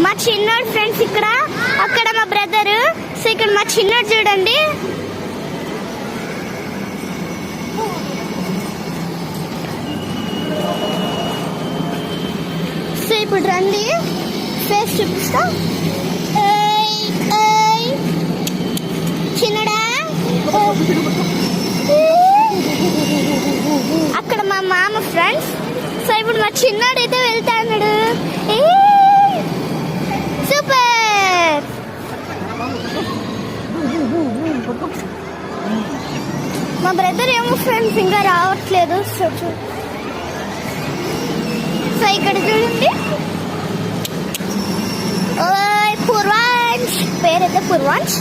మా చిన్నోడు ఫ్రెండ్స్ ఇక్కడ, అక్కడ మా బ్రదర్. సో ఇక్కడ మా చిన్నోడు చూడండి. సో ఇప్పుడు రండి ఫేస్ చూపిస్తా. చిన్నడా అక్కడ మా మామ ఫ్రెండ్స్. సో ఇప్పుడు మా చిన్నోడు అయితే వెళ్తాడు. సూపర్. మా బ్రదర్ ఏమో ఫ్రెండ్స్ ఇంకా రావట్లేదు. సో ఇక్కడ చూడండి, పూర్వాంశ్ పేరైతే పూర్వాంశ్.